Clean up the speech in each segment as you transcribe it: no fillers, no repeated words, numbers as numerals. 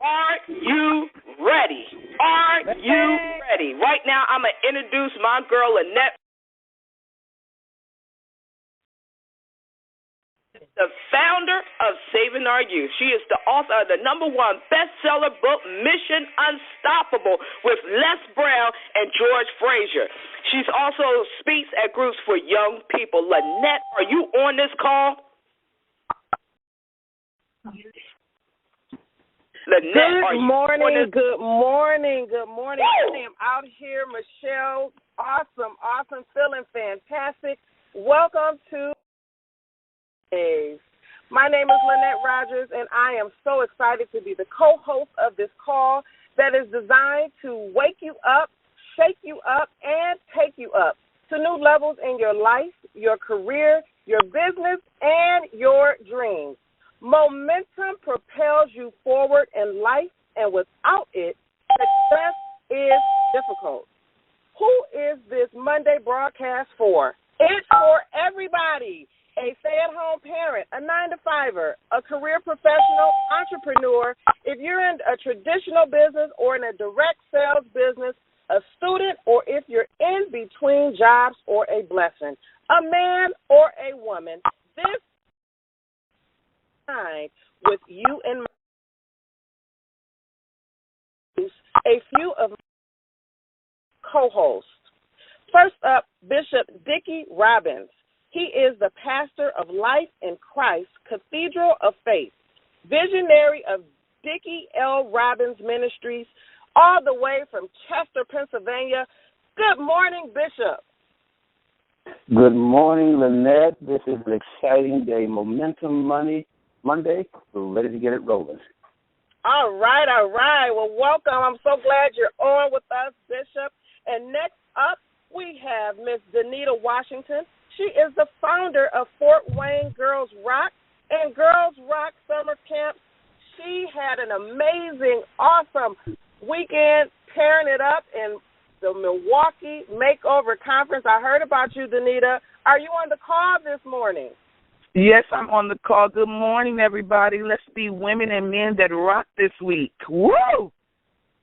Are you ready? Are you ready? Right now, I'm going to introduce my girl, Lynette, the founder of Saving Our Youth. She is the author of the #1 bestseller book, Mission Unstoppable, with Les Brown and George Frazier. She's also speaks at groups for young people. Lynette, are you on this call? Lynette, good morning. I am out here, Michelle. Awesome, feeling fantastic. Welcome to My name is Lynette Rogers, and I am so excited to be the co-host of this call that is designed to wake you up, shake you up, and take you up to new levels in your life, your career, your business, and your dreams. Momentum propels you forward in life, and without it, success is difficult. Who is this Monday broadcast for? It's for everybody. A stay-at-home parent, a 9-to-5er, a career professional, entrepreneur, if you're in a traditional business or in a direct sales business, a student, or if you're in between jobs or a blessing, a man or a woman, this time with you in mind. A few of my co-hosts. First up, Bishop Dickie Robbins. He is the pastor of Life in Christ Cathedral of Faith, visionary of Dickie L. Robbins Ministries, all the way from Chester, Pennsylvania. Good morning, Bishop. Good morning, Lynette. This is an exciting day. Momentum Monday. We're ready to get it rolling. All right. Well, welcome. I'm so glad you're on with us, Bishop. And next up, we have Miss Danita Washington. She is the founder of Fort Wayne Girls Rock and Girls Rock Summer Camp. She had an amazing, awesome weekend tearing it up in the Milwaukee Makeover Conference. I heard about you, Danita. Are you on the call this morning? Yes, I'm on the call. Good morning, everybody. Let's be women and men that rock this week. Woo!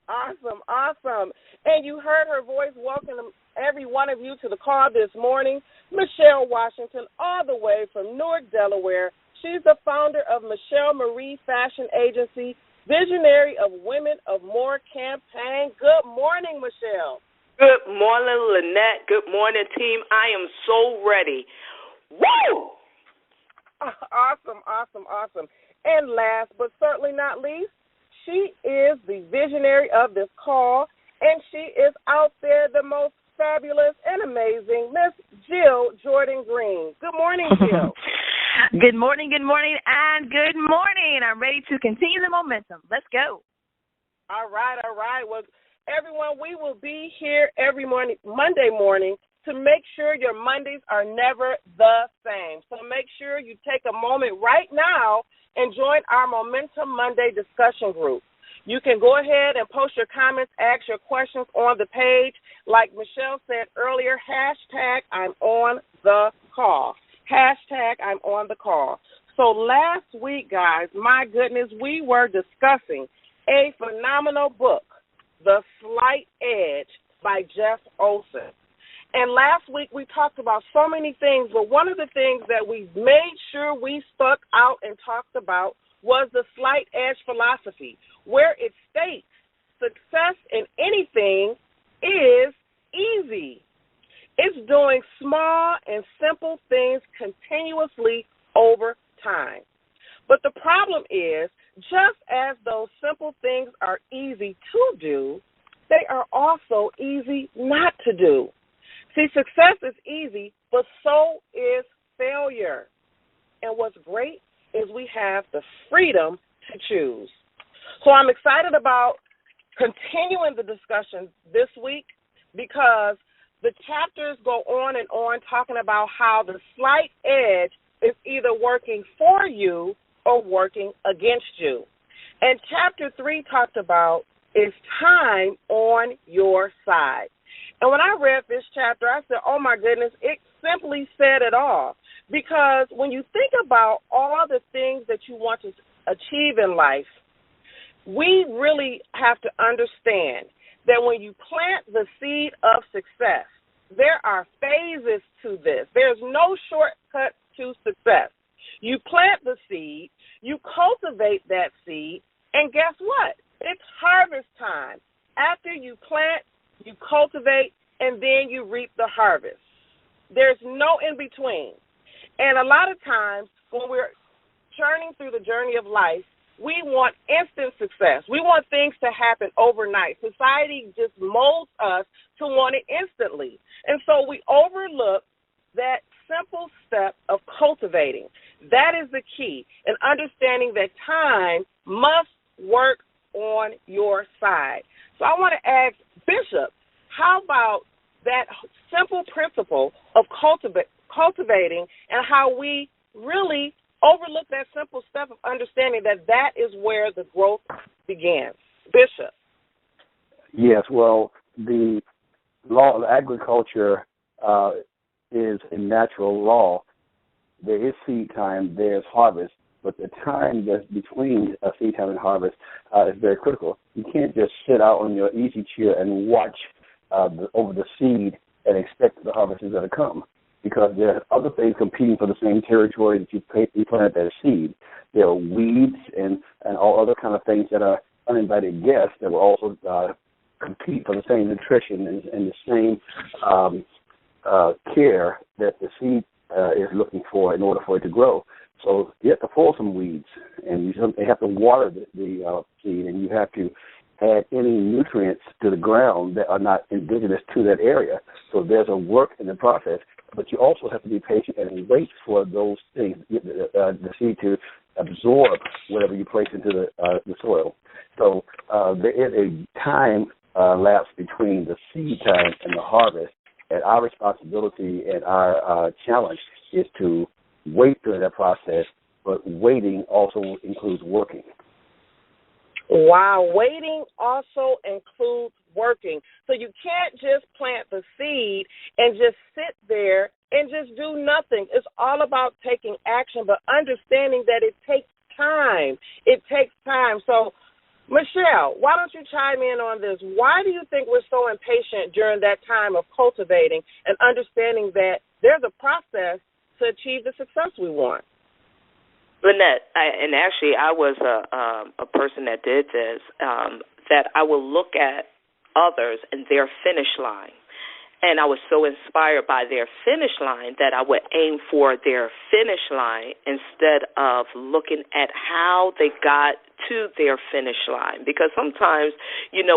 Awesome. And you heard her voice. Welcome every one of you to the call this morning. Michelle Washington, all the way from Newark, Delaware. She's the founder of Michelle Marie Fashion Agency, visionary of Women of More campaign. Good morning, Michelle. Good morning, Lynette. Good morning, team. I am so ready. Woo! Awesome. And last but certainly not least, she is the visionary of this call, and she is out there the most fabulous and amazing Miss Jill Jordan Green. Good morning, Jill. Good morning, and good morning. I'm ready to continue the momentum. Let's go. All right. Well, everyone, we will be here every morning, Monday morning, to make sure your Mondays are never the same. So make sure you take a moment right now and join our Momentum Monday discussion group. You can go ahead and post your comments, ask your questions on the page. Like Michelle said earlier, hashtag I'm on the call. Hashtag I'm on the call. So last week, guys, my goodness, we were discussing a phenomenal book, The Slight Edge by Jeff Olson. And last week we talked about so many things, but one of the things that we made sure we stuck out and talked about was the Slight Edge philosophy, where it states success in anything is easy. It's doing small and simple things continuously over time. But the problem is, just as those simple things are easy to do, they are also easy not to do. See, success is easy, but so is failure. And what's great is we have the freedom to choose. So I'm excited about continuing the discussion this week because the chapters go on and on talking about how the slight edge is either working for you or working against you. And chapter 3 talked about is time on your side. And when I read this chapter, I said, oh, my goodness, it simply said it all. Because when you think about all the things that you want to achieve in life, we really have to understand that when you plant the seed of success, there are phases to this. There's no shortcut to success. You plant the seed, you cultivate that seed, and guess what? It's harvest time. After you plant, you cultivate, and then you reap the harvest. There's no in between. And a lot of times when we're journeying through the journey of life, we want instant success. We want things to happen overnight. Society just molds us to want it instantly. And so we overlook that simple step of cultivating. That is the key, and understanding that time must work on your side. So I want to ask Bishop, how about that simple principle of cultivating and how we really overlook that simple step of understanding that that is where the growth begins. Bishop. Yes, well, the law of agriculture is a natural law. There is seed time, there's harvest, but the time that's between seed time and harvest is very critical. You can't just sit out on your easy chair and watch over the seed and expect the harvest is going to come, because there are other things competing for the same territory that you planted that seed. There are weeds and all other kind of things that are uninvited guests that will also compete for the same nutrition and the same care that the seed is looking for in order for it to grow. So you have to pull some weeds, and you have to water the seed, and you have to add any nutrients to the ground that are not indigenous to that area. So there's a work in the process, but you also have to be patient and wait for those things, the seed to absorb whatever you place into the soil. So there is a time lapse between the seed time and the harvest, and our responsibility and our challenge is to wait during that process, but waiting also includes working. Wow, waiting also includes working. So you can't just plant the seed and just sit there and just do nothing. It's all about taking action, but understanding that it takes time. It takes time. So, Michelle, why don't you chime in on this? Why do you think we're so impatient during that time of cultivating and understanding that there's a process to achieve the success we want? Lynette, I was a person that did this, that I will look at others and their finish line. And I was so inspired by their finish line that I would aim for their finish line instead of looking at how they got to their finish line. Because sometimes,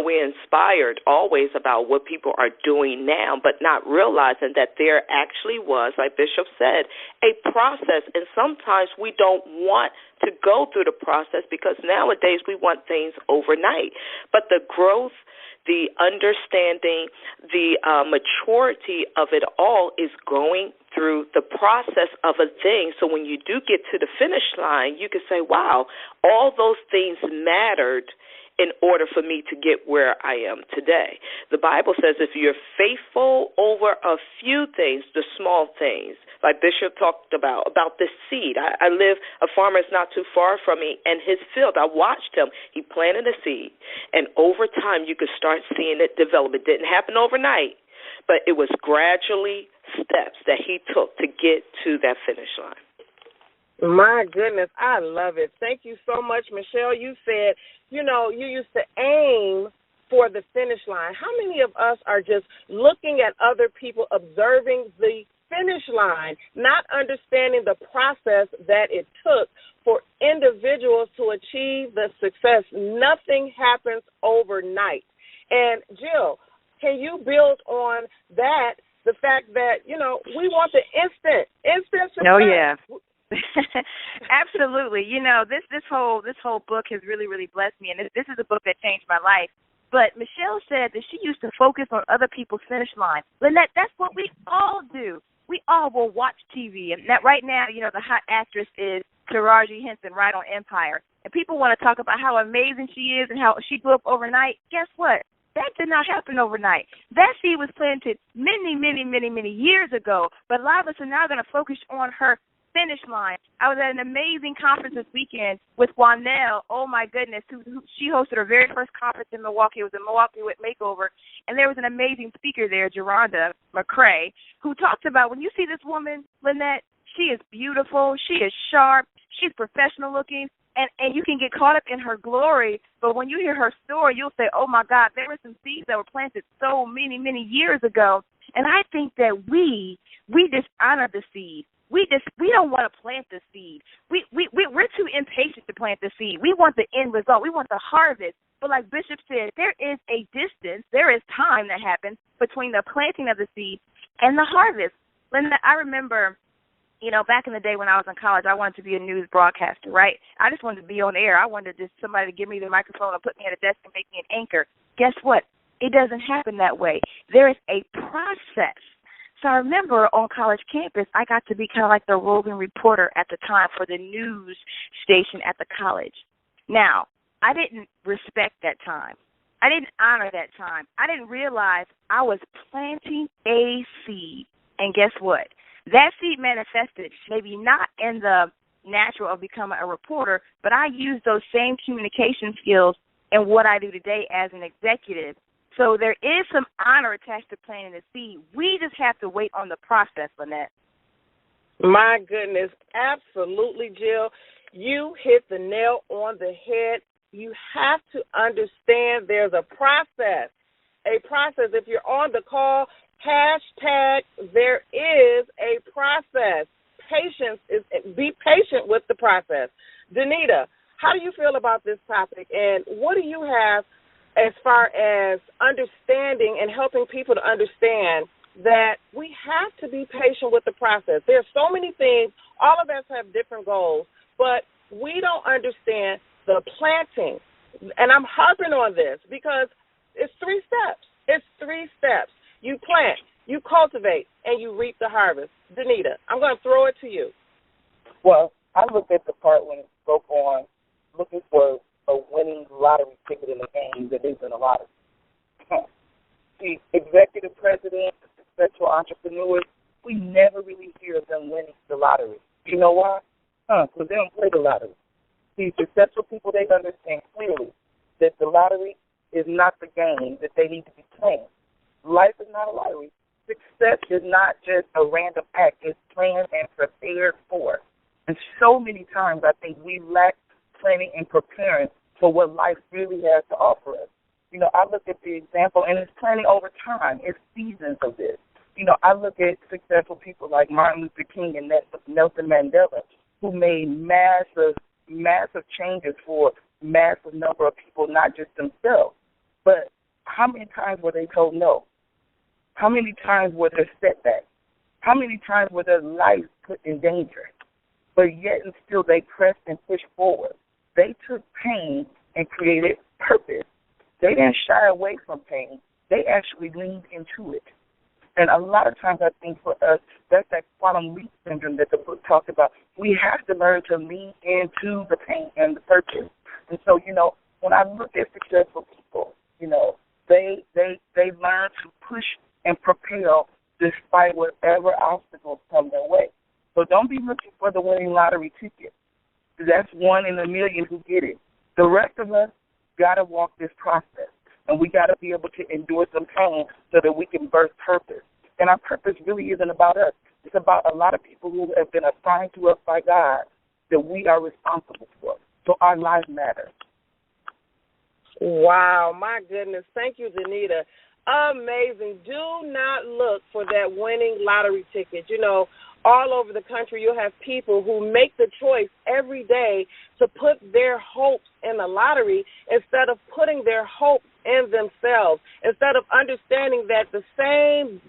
we're inspired always about what people are doing now, but not realizing that there actually was, like Bishop said, a process. And sometimes we don't want to go through the process because nowadays we want things overnight. But the growth, the understanding, the maturity of it all is going through the process of a thing. So when you do get to the finish line, you can say, wow, all those things mattered in order for me to get where I am today. The Bible says if you're faithful over a few things, the small things, like Bishop talked about the seed. A farmer is not too far from me, and his field, I watched him. He planted a seed, and over time you could start seeing it develop. It didn't happen overnight, but it was gradually steps that he took to get to that finish line. My goodness, I love it. Thank you so much, Michelle. You said, you used to aim for the finish line. How many of us are just looking at other people, observing the finish line, not understanding the process that it took for individuals to achieve the success? Nothing happens overnight. And, Jill, can you build on that, the fact that, we want the instant success? Oh, yeah. Absolutely. This whole book has really, really blessed me, and this is a book that changed my life. But Michelle said that she used to focus on other people's finish line. Lynette, that's what we all do. We all will watch TV, and that right now, the hot actress is Taraji Henson, right, on Empire. And people want to talk about how amazing she is and how she grew up overnight. Guess what? That did not happen overnight. That seed was planted many, many, many, many years ago. But a lot of us are now going to focus on her finish line. I was at an amazing conference this weekend with Wanell. Oh, my goodness. She hosted her very first conference in Milwaukee. It was a Milwaukee Makeover. And there was an amazing speaker there, Geronda McCrae, who talked about when you see this woman, Lynette, she is beautiful. She is sharp. She's professional looking. And you can get caught up in her glory. But when you hear her story, you'll say, oh, my God, there were some seeds that were planted so many, many years ago. And I think that we dishonor the seed. We don't want to plant the seed. We're too impatient to plant the seed. We want the end result. We want the harvest. But like Bishop said, there is a distance, there is time that happens between the planting of the seed and the harvest. Linda, I remember, back in the day when I was in college, I wanted to be a news broadcaster, right? I just wanted to be on air. I wanted just somebody to give me the microphone and put me at a desk and make me an anchor. Guess what? It doesn't happen that way. There is a process. So I remember on college campus, I got to be kind of like the roving reporter at the time for the news station at the college. Now, I didn't respect that time. I didn't honor that time. I didn't realize I was planting a seed. And guess what? That seed manifested, maybe not in the natural of becoming a reporter, but I used those same communication skills in what I do today as an executive. So there is some honor attached to planting the seed. We just have to wait on the process, Lynette. My goodness, absolutely, Jill. You hit the nail on the head. You have to understand there's a process. A process. If you're on the call, hashtag there is a process. Be patient with the process. Danita, how do you feel about this topic, and what do you have as far as understanding and helping people to understand that we have to be patient with the process? There's so many things. All of us have different goals, but we don't understand the planting. And I'm harping on this because it's 3 steps. It's 3 steps. You plant, you cultivate, and you reap the harvest. Danita, I'm going to throw it to you. Well, I looked at the part when it spoke on looking for a winning lottery ticket in the game that isn't a lottery. The executive president, the successful entrepreneurs, we never really hear of them winning the lottery. You know why? Because they don't play the lottery. See, successful people, they understand clearly that the lottery is not the game that they need to be playing. Life is not a lottery. Success is not just a random act. It's planned and prepared for. And so many times I think we lack planning and preparing for what life really has to offer us. I look at the example, and it's planning over time. It's seasons of this. I look at successful people like Martin Luther King and Nelson Mandela, who made massive changes for massive number of people, not just themselves. But how many times were they told no? How many times were there setbacks? How many times were their lives put in danger? But yet and still they pressed and pushed forward. They took pain and created purpose. They didn't shy away from pain. They actually leaned into it. And a lot of times I think for us, that's that quantum leap syndrome that the book talks about. We have to learn to lean into the pain and the purpose. And so, when I look at successful people, they learn to push and propel despite whatever obstacles come their way. So don't be looking for the winning lottery ticket. That's 1 in a million who get it. The rest of us got to walk this process, and we got to be able to endure some pain so that we can birth purpose. And our purpose really isn't about us. It's about a lot of people who have been assigned to us by God that we are responsible for. So our lives matter. Wow, my goodness. Thank you, Danita. Amazing. Do not look for that winning lottery ticket. All over the country, you'll have people who make the choice every day to put their hopes in the lottery instead of putting their hopes in themselves, instead of understanding that the same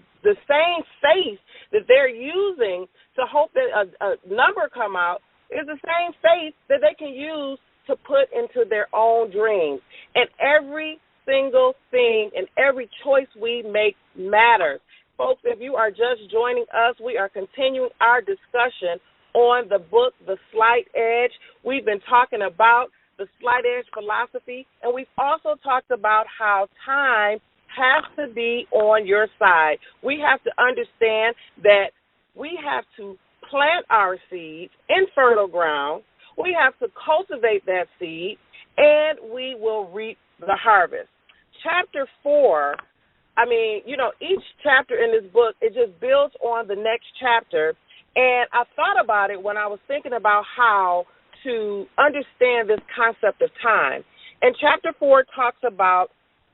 faith that they're using to hope that a number come out is the same faith that they can use to put into their own dreams. And every single thing and every choice we make matters. Folks, if you are just joining us, we are continuing our discussion on the book, The Slight Edge. We've been talking about the Slight Edge philosophy, and we've also talked about how time has to be on your side. We have to understand that we have to plant our seeds in fertile ground. We have to cultivate that seed, and we will reap the harvest. Chapter 4, each chapter in this book, it just builds on the next chapter. And I thought about it when I was thinking about how to understand this concept of time. And chapter 4 talks about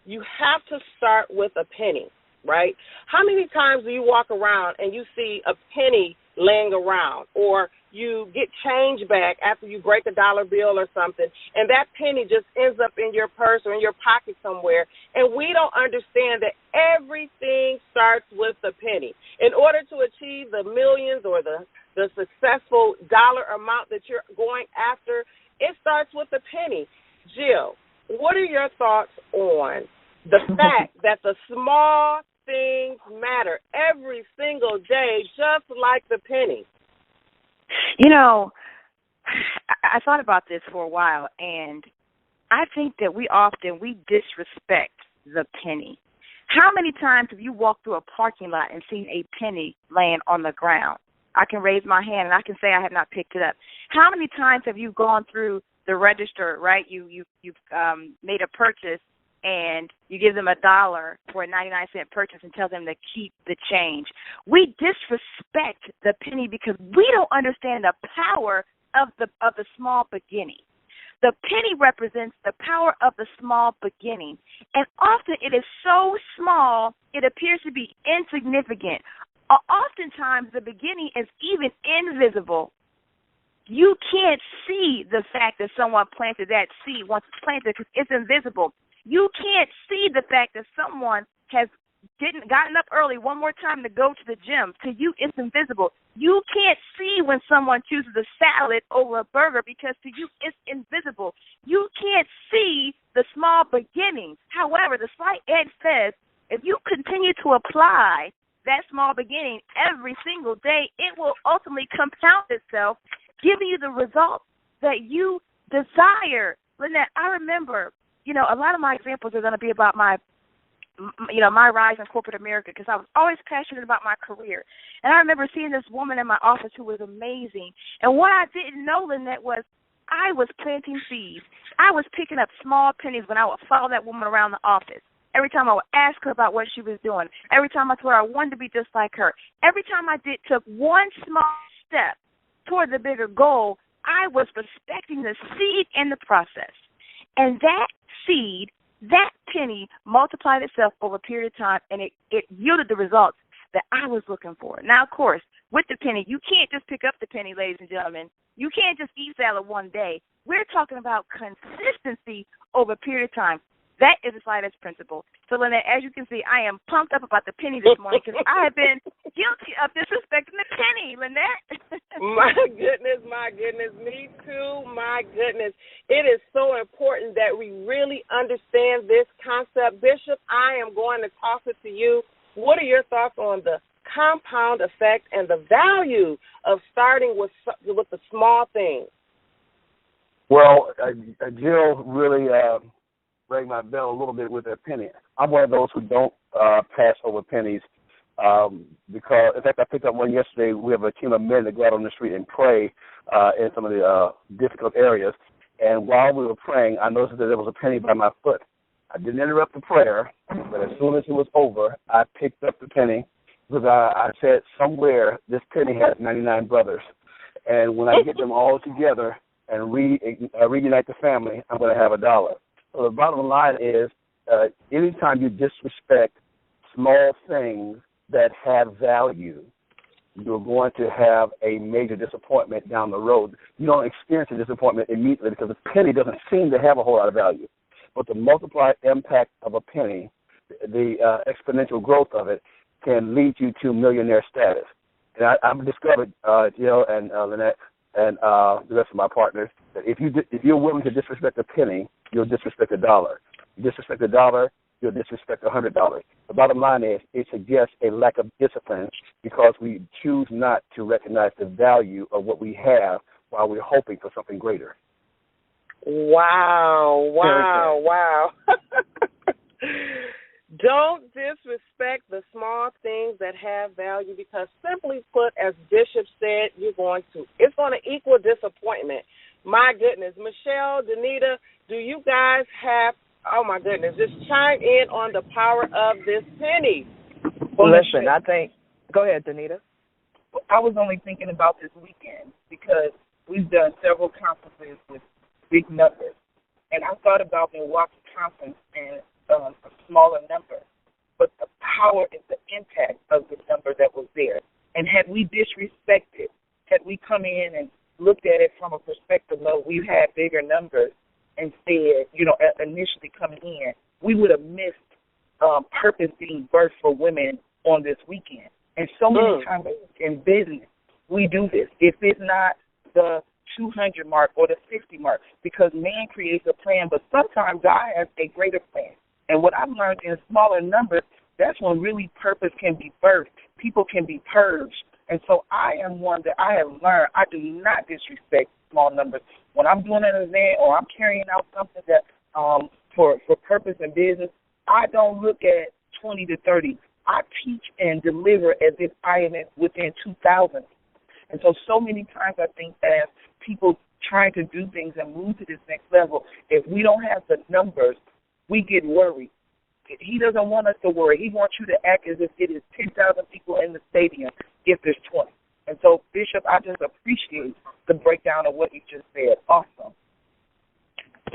you have to start with a penny, right? How many times do you walk around and you see a penny laying around, or you get change back after you break a dollar bill or something, and that penny just ends up in your purse or in your pocket somewhere, and we don't understand that everything starts with a penny. In order to achieve the millions or the successful dollar amount that you're going after, it starts with a penny. Jill, what are your thoughts on the fact that the small things matter every single day, just like the penny? I thought about this for a while, and I think that we disrespect the penny. How many times have you walked through a parking lot and seen a penny laying on the ground? I can raise my hand and I can say I have not picked it up. How many times have you gone through the register, right? You've made a purchase, and you give them $1 for a 99-cent purchase and tell them to keep the change. We disrespect the penny because we don't understand the power of the small beginning. The penny represents the power of the small beginning, and often it is so small it appears to be insignificant. Oftentimes the beginning is even invisible. You can't see the fact that someone planted that seed once it's planted because it's invisible. You can't see the fact that someone has gotten up early one more time to go to the gym. To you, it's invisible. You can't see when someone chooses a salad over a burger because to you, it's invisible. You can't see the small beginnings. However, the Slight Edge says if you continue to apply that small beginning every single day, it will ultimately compound itself, giving you the results that you desire. Lynette, I remember, a lot of my examples are going to be about my rise in corporate America because I was always passionate about my career. And I remember seeing this woman in my office who was amazing. And what I didn't know, Lynette, was I was planting seeds. I was picking up small pennies when I would follow that woman around the office. Every time I would ask her about what she was doing. Every time I told her I wanted to be just like her. Every time I took one small step toward the bigger goal, I was respecting the seed in the process. And that seed, that penny, multiplied itself over a period of time, and it yielded the results that I was looking for. Now, of course, with the penny, you can't just pick up the penny, ladies and gentlemen. You can't just eat salad one day. We're talking about consistency over a period of time. That is the Slight Edge principle. So, Lynette, as you can see, I am pumped up about the penny this morning because I have been guilty of disrespecting the penny, Lynette. My goodness, me too, my goodness. It is so important that we really understand this concept. Bishop, I am going to toss it to you. What are your thoughts on the compound effect and the value of starting with the small things? Well, Jill really rang my bell a little bit with that penny. I'm one of those who don't pass over pennies because, in fact, I picked up one yesterday. We have a team of men that go out on the street and pray in some of the difficult areas. And while we were praying, I noticed that there was a penny by my foot. I didn't interrupt the prayer, but as soon as it was over, I picked up the penny because I said somewhere this penny has 99 brothers. And when I get them all together and reunite the family, I'm going to have $1. So the bottom line is anytime you disrespect small things that have value, you're going to have a major disappointment down the road. You don't experience a disappointment immediately because the penny doesn't seem to have a whole lot of value. But the multiplied impact of a penny, the exponential growth of it, can lead you to millionaire status. And I've discovered, Jill and Lynette and the rest of my partners, that if you're willing to disrespect a penny, you'll disrespect $1. You disrespect $1, you'll disrespect $100. The bottom line is it suggests a lack of discipline because we choose not to recognize the value of what we have while we're hoping for something greater. Wow. Don't disrespect the small things that have value because, simply put, as Bishop said, it's going to equal disappointment. My goodness. Michelle, Danita, do you guys have, oh, my goodness, just chime in on the power of this penny. Well, listen, I think, go ahead, Danita. I was only thinking about this weekend because we've done several conferences with big numbers. And I thought about Milwaukee conference and a smaller number, but the power and the impact of the number that was there. And had we disrespected, had we come in and looked at it from a perspective of we've had bigger numbers and said, initially coming in, we would have missed purpose being birthed for women on this weekend. And so many times in business, we do this. If it's not the 200 mark or the 50 mark, because man creates a plan, but sometimes God has a greater plan. And what I've learned in smaller numbers, that's when really purpose can be birthed. People can be purged. And so I am one that I have learned I do not disrespect small numbers. When I'm doing an event or I'm carrying out something that for purpose and business, I don't look at 20 to 30. I teach and deliver as if I am within 2,000. And so many times I think as people trying to do things and move to this next level, if we don't have the numbers, we get worried. He doesn't want us to worry. He wants you to act as if it is 10,000 people in the stadium if there's 20. And so, Bishop, I just appreciate the breakdown of what you just said. Awesome.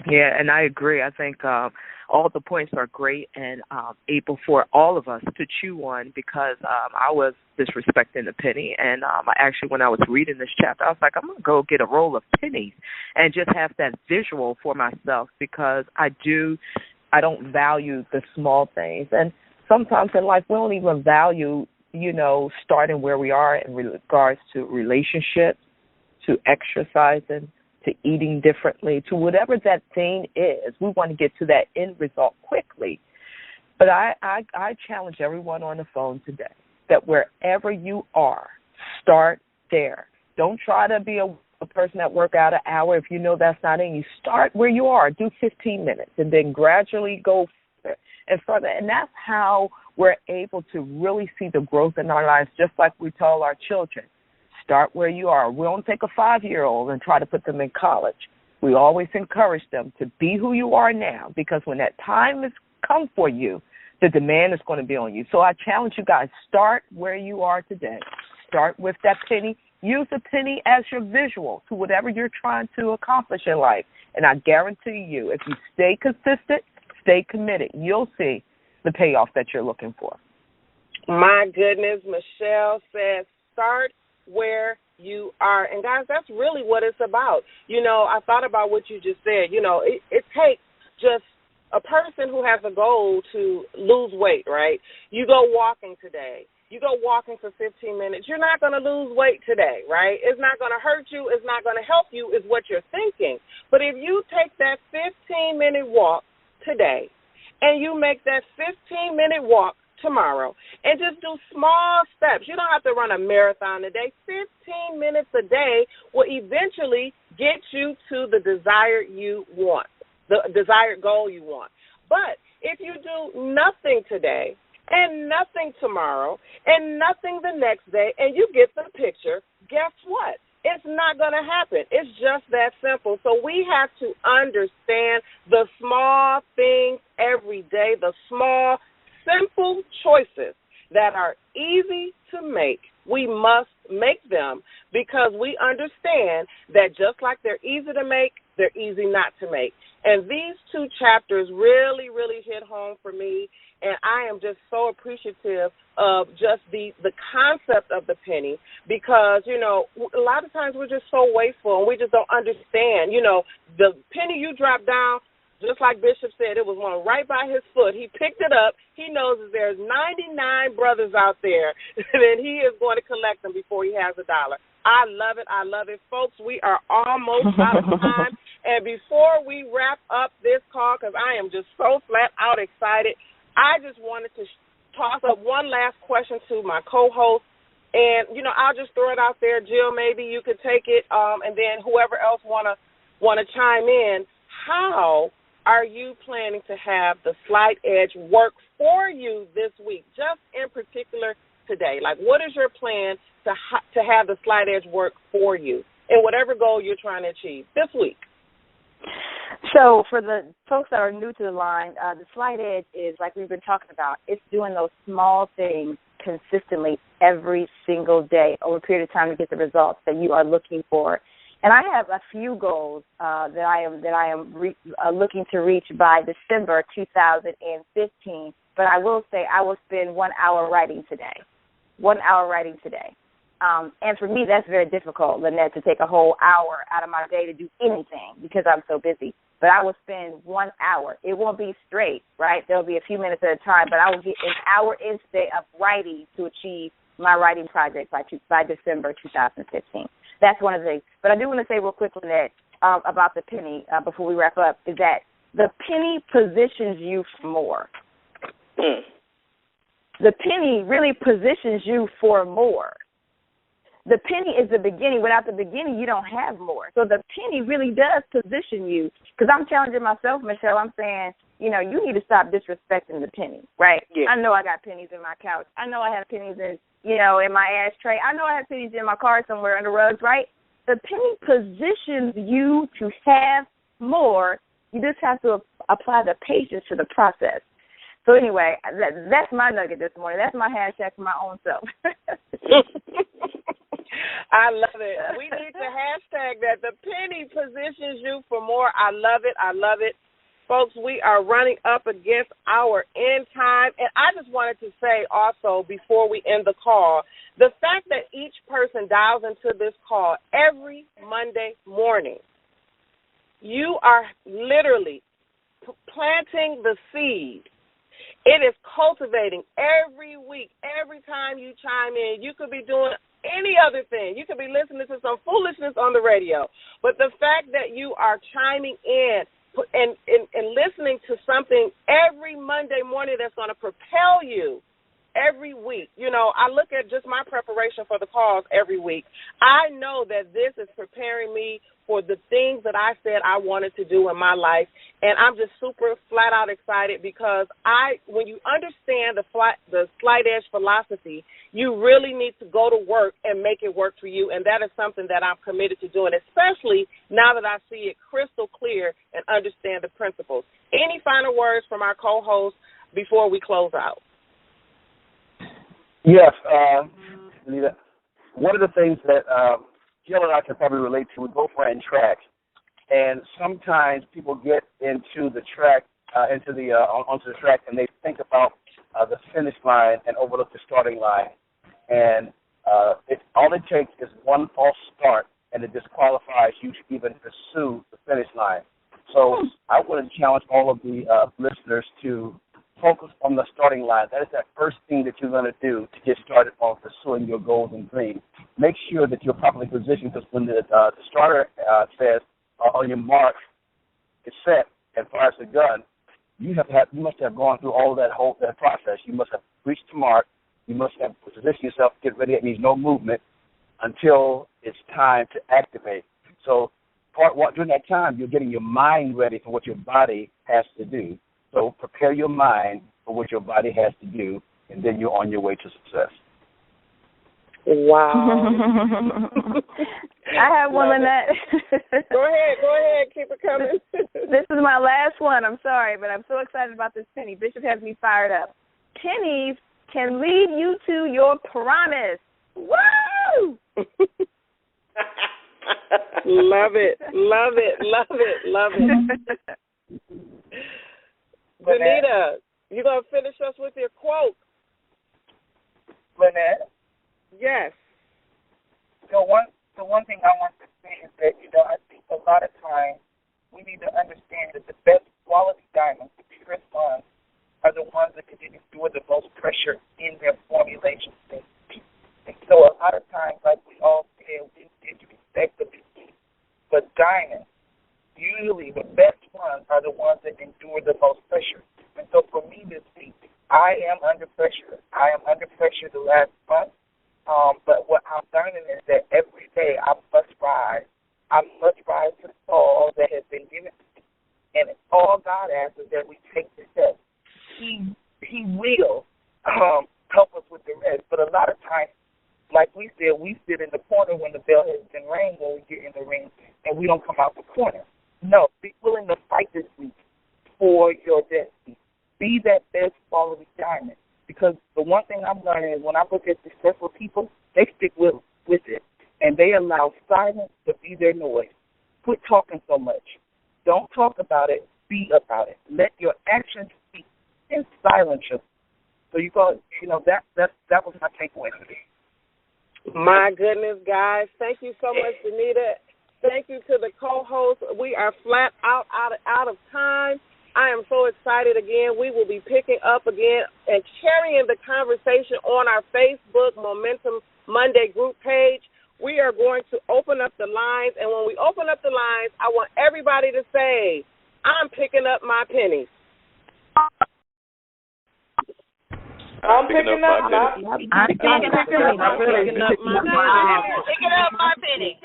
Yeah, and I agree. I think all the points are great and able for all of us to chew on because I was disrespecting the penny. And actually, when I was reading this chapter, I was like, I'm going to go get a roll of pennies and just have that visual for myself because I don't value the small things. And sometimes in life, we don't even value, starting where we are in regards to relationships, to exercising, to eating differently, to whatever that thing is. We want to get to that end result quickly. But I challenge everyone on the phone today that wherever you are, start there. Don't try to be a person that work out an hour if you know that's not in you. Start where you are. Do 15 minutes and then gradually go further and further. And that's how we're able to really see the growth in our lives, just like we tell our children. Start where you are. We don't take a 5-year-old and try to put them in college. We always encourage them to be who you are now because when that time has come for you, the demand is going to be on you. So I challenge you guys, start where you are today. Start with that penny. Use the penny as your visual to whatever you're trying to accomplish in life. And I guarantee you, if you stay consistent, stay committed, you'll see the payoff that you're looking for. My goodness, Michelle says start where you are. And, guys, that's really what it's about. I thought about what you just said. It takes just a person who has a goal to lose weight, right? You go walking today. You go walking for 15 minutes. You're not going to lose weight today, right? It's not going to hurt you. It's not going to help you is what you're thinking. But if you take that 15-minute walk today and you make that 15-minute walk tomorrow and just do small steps. You don't have to run a marathon a day. 15 minutes a day will eventually get you to the desired you want, the desired goal you want. But if you do nothing today and nothing tomorrow and nothing the next day and you get the picture, guess what? It's not going to happen. It's just that simple. So we have to understand the small things every day, the small simple choices that are easy to make. We must make them because we understand that just like they're easy to make, they're easy not to make. And these two chapters really, really hit home for me, and I am just so appreciative of just the concept of the penny because, a lot of times we're just so wasteful and we just don't understand. The penny you drop down, just like Bishop said, it was one right by his foot. He picked it up. He knows that there's 99 brothers out there, and he is going to collect them before he has $1. I love it. I love it. Folks, we are almost out of time. And before we wrap up this call, because I am just so flat out excited, I just wanted to toss up one last question to my co-host. And, I'll just throw it out there. Jill, maybe you could take it, and then whoever else want to chime in. How are you planning to have the Slight Edge work for you this week, just in particular today? Like, what is your plan to have the Slight Edge work for you in whatever goal you're trying to achieve this week? So for the folks that are new to the line, the Slight Edge is, like we've been talking about, it's doing those small things consistently every single day over a period of time to get the results that you are looking for. And I have a few goals that I am looking to reach by December 2015. But I will say I will spend 1 hour writing today. 1 hour writing today. And for me, that's very difficult, Lynette, to take a whole hour out of my day to do anything because I'm so busy. But I will spend 1 hour. It won't be straight, right? There'll be a few minutes at a time, but I will get an hour instead of writing to achieve my writing project by December 2015. That's one of the things. But I do want to say real quick, Lynette, about the penny before we wrap up, is that the penny positions you for more. The penny really positions you for more. The penny is the beginning. Without the beginning, you don't have more. So the penny really does position you. Because I'm challenging myself, Michelle. I'm saying, you need to stop disrespecting the penny, right? Yeah. I know I got pennies in my couch. I know I have pennies in my ashtray. I know I have pennies in my car somewhere under rugs, right? The penny positions you to have more. You just have to apply the patience to the process. So anyway, that's my nugget this morning. That's my hashtag for my own self. I love it. We need to hashtag that. The penny positions you for more. I love it. I love it. Folks, we are running up against our end time. And I just wanted to say also before we end the call, the fact that each person dials into this call every Monday morning, you are literally planting the seed. It is cultivating every week. Every time you chime in, you could be doing any other thing. You could be listening to some foolishness on the radio. But the fact that you are chiming in and listening to something every Monday morning that's going to propel you every week. I look at just my preparation for the calls every week. I know that this is preparing me for the things that I said I wanted to do in my life, and I'm just super flat out excited because when you understand the Slight Edge philosophy, you really need to go to work and make it work for you, and that is something that I'm committed to doing, especially now that I see it crystal clear and understand the principles. Any final words from our co-host before we close out? Yes, Anita, one of the things that Jill and I can probably relate to, we both ran track, and sometimes people get into the track, onto the track, and they think about the finish line and overlook the starting line, and all it takes is one false start, and it disqualifies you to even pursue the finish line. So I want to challenge all of the listeners to focus on the starting line. That is that first thing that you're going to do to get started on pursuing your goals and dreams. Make sure that you're properly positioned, because when the starter says on your mark, it's set, and fires the gun, you must have gone through all of that process. You must have reached the mark. You must have positioned yourself to get ready. That means no movement until it's time to activate. So during that time, you're getting your mind ready for what your body has to do. So prepare your mind for what your body has to do, and then you're on your way to success. Wow. I have one, Lynette. Go ahead. Keep it coming. This is my last one. I'm sorry, but I'm so excited about this penny. Bishop has me fired up. Pennies can lead you to your promise. Woo! Love it. Love it. Love it. Love it. Benita, you going to finish us with your quote? Lynette? Yes. The one thing I want to say is that, I think a lot of times we need to understand that the best quality diamonds, the purest ones, are the ones that can endure the most pressure in their formulation stage. And so a lot of times, like we all say, we disrespect the beauty. But diamonds, usually the best ones are the ones that endure the most pressure. And so for me this week, I am under pressure. I am under pressure the last month. But what I'm learning is that every day I must rise. I must rise to the call that has been given to me. And all God will help us with the rest. But a lot of times, like we said, we sit in the corner when the bell has been rang when we get in the ring, and we don't come out the corner. No, be willing to fight this week for your destiny. Be that best quality diamond. Because the one thing I'm learning is when I look at successful people, they stick with it, and they allow silence to be their noise. Quit talking so much. Don't talk about it. Be about it. Let your actions speak and silence you. So that was my takeaway today. My goodness, guys. Thank you so much, Danita. Thank you to the co-hosts. We are flat out of time. I am so excited again. We will be picking up again and carrying the conversation on our Facebook Momentum Monday group page. We are going to open up the lines, and when we open up the lines, I want everybody to say, I'm picking up my pennies. I'm picking up my penny. I'm picking up my penny.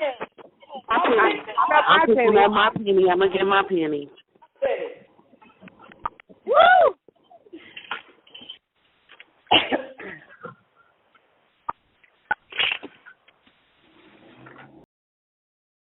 I'm picking up my penny. I'm going to get my penny.